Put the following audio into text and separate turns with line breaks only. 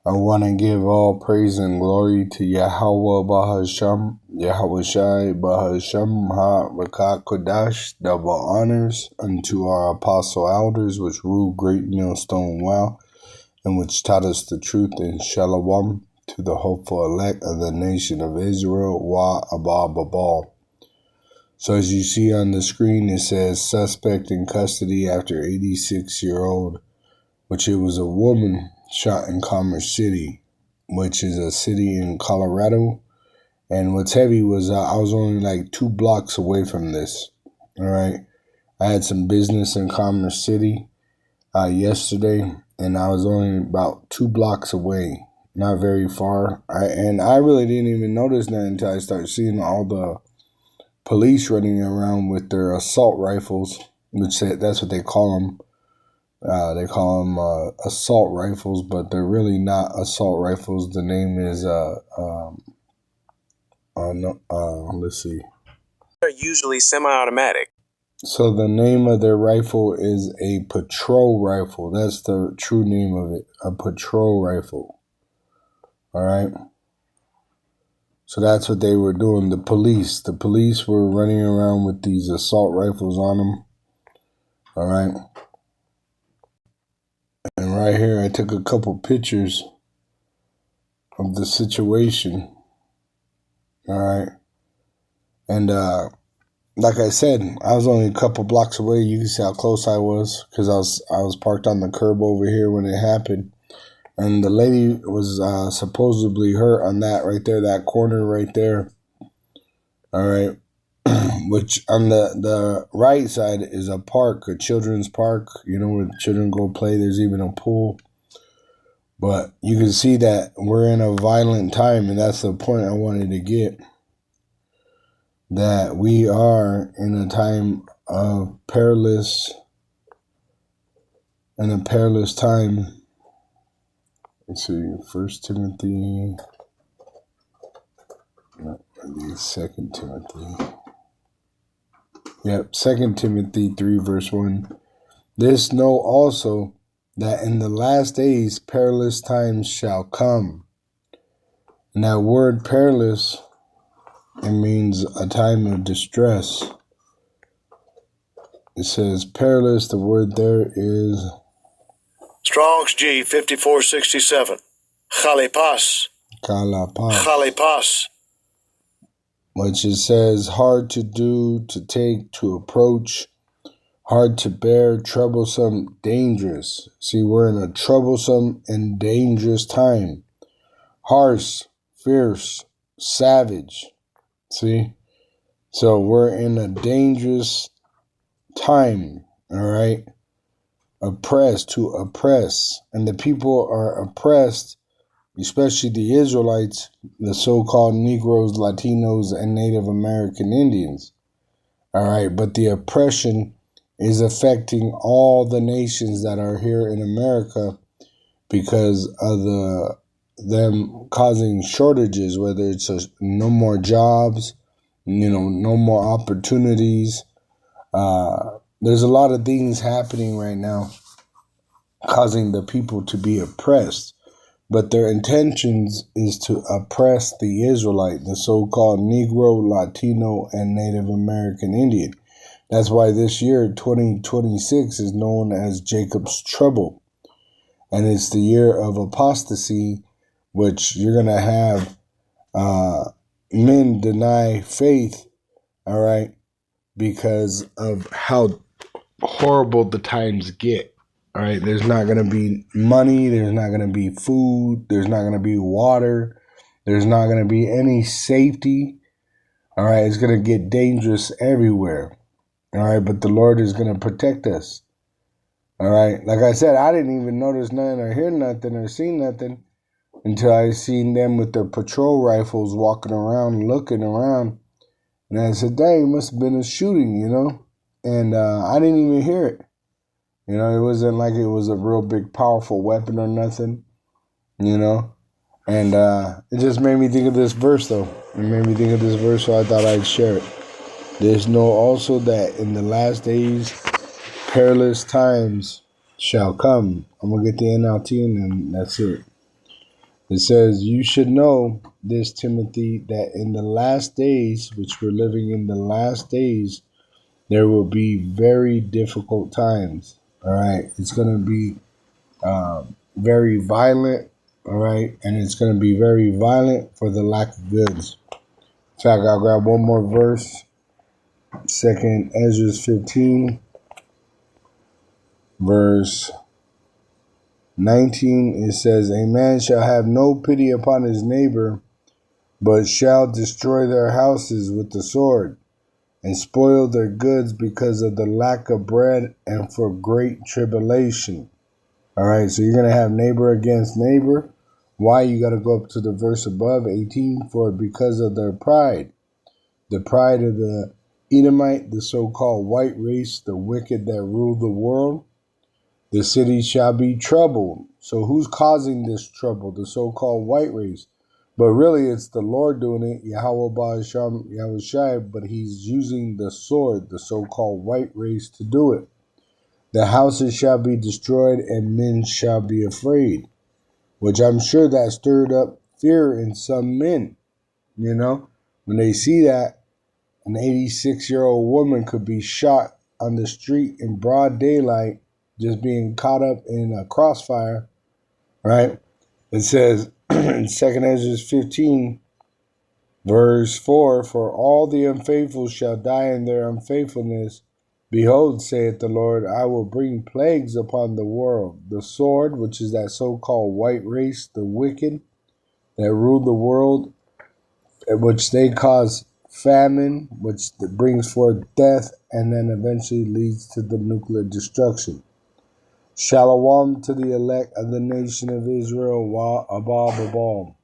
I want to give all praise and glory to Yahweh Bahasham, Yahweh Shai Bahasham Ha Kodash, double honors unto our apostle elders, which ruled Great Millstone well, and which taught us the truth in Shalom, to the hopeful elect of the nation of Israel, Wa Abba Babal. So as you see on the screen, it says suspect in custody after 86-year-old, which it was a woman shot in Commerce City, which is a city in Colorado. And what's heavy was I was only like 2 blocks away from this. All right. I had some business in Commerce City yesterday, and I was only about 2 blocks away, not very far. I really didn't even notice that until I started seeing all the police running around with their assault rifles, which that's what they call them. They call them assault rifles, but they're really not assault rifles. The name is let's see.
They're usually semi-automatic.
So the name of their rifle is a patrol rifle. That's the true name of it, a patrol rifle. All right. So that's what they were doing. The police were running around with these assault rifles on them. All right. And right here, I took a couple pictures of the situation. All right. And like I said, I was only a couple blocks away. You can see how close I was because I was parked on the curb over here when it happened. And the lady was supposedly hurt on that right there, that corner right there. All right. Which on the right side is a park, a children's park, where children go play. There's even a pool. But you can see that we're in a violent time, and that's the point I wanted to get. That we are in a time of perilous time. Let's see, 1 Timothy, no, maybe 2 Timothy. Yep, 2 Timothy 3 verse 1. This know also that in the last days perilous times shall come. And that word perilous, it means a time of distress. It says perilous, the word there is
Strong's G 5467. Chalipas. Chalipas.
Which it says hard to do, to take, to approach, hard to bear, troublesome, dangerous. See, we're in a troublesome and dangerous time. Harsh, fierce, savage. See? So we're in a dangerous time, all right? Oppressed, to oppress. And the people are oppressed, especially the Israelites, the so-called Negroes, Latinos, and Native American Indians. All right, but the oppression is affecting all the nations that are here in America because of them causing shortages, whether it's no more jobs, no more opportunities. There's a lot of things happening right now causing the people to be oppressed. But their intentions is to oppress the Israelite, the so-called Negro, Latino, and Native American Indian. That's why this year, 2026, is known as Jacob's Trouble. And it's the year of apostasy, which you're going to have men deny faith, all right, because of how horrible the times get. All right, there's not going to be money, there's not going to be food, there's not going to be water, there's not going to be any safety. All right, it's going to get dangerous everywhere. All right, but the Lord is going to protect us. All right, like I said, I didn't even notice nothing or hear nothing or see nothing until I seen them with their patrol rifles walking around, looking around. And I said, dang, it must have been a shooting, And I didn't even hear it. It wasn't like it was a real big, powerful weapon or nothing, And it just made me think of this verse, though. It made me think of this verse, so I thought I'd share it. There's know also that in the last days, perilous times shall come. I'm going to get the NLT and then that's it. It says, you should know this, Timothy, that in the last days, which we're living in the last days, there will be very difficult times. All right. It's going to be very violent. All right. And it's going to be very violent for the lack of goods. In fact, I'll grab one more verse. 2nd Ezra 15, verse 19. It says, a man shall have no pity upon his neighbor, but shall destroy their houses with the sword, and spoil their goods because of the lack of bread and for great tribulation. All right, so you're going to have neighbor against neighbor. Why? You got to go up to the verse above, 18, for because of their pride. The pride of the Edomite, the so-called white race, the wicked that rule the world. The city shall be troubled. So who's causing this trouble? The so-called white race. But really, it's the Lord doing it, Yahweh Ba'asham Yahushai, but he's using the sword, the so-called white race, to do it. The houses shall be destroyed, and men shall be afraid, which I'm sure that stirred up fear in some men, you know, when they see that an 86-year-old woman could be shot on the street in broad daylight, just being caught up in a crossfire, right? It says in 2nd Ezra 15, verse 4, for all the unfaithful shall die in their unfaithfulness. Behold, saith the Lord, I will bring plagues upon the world. The sword, which is that so-called white race, the wicked that rule the world, which they cause famine, which brings forth death, and then eventually leads to the nuclear destruction. Shalom to the elect of the nation of Israel, Wa Abba Babal.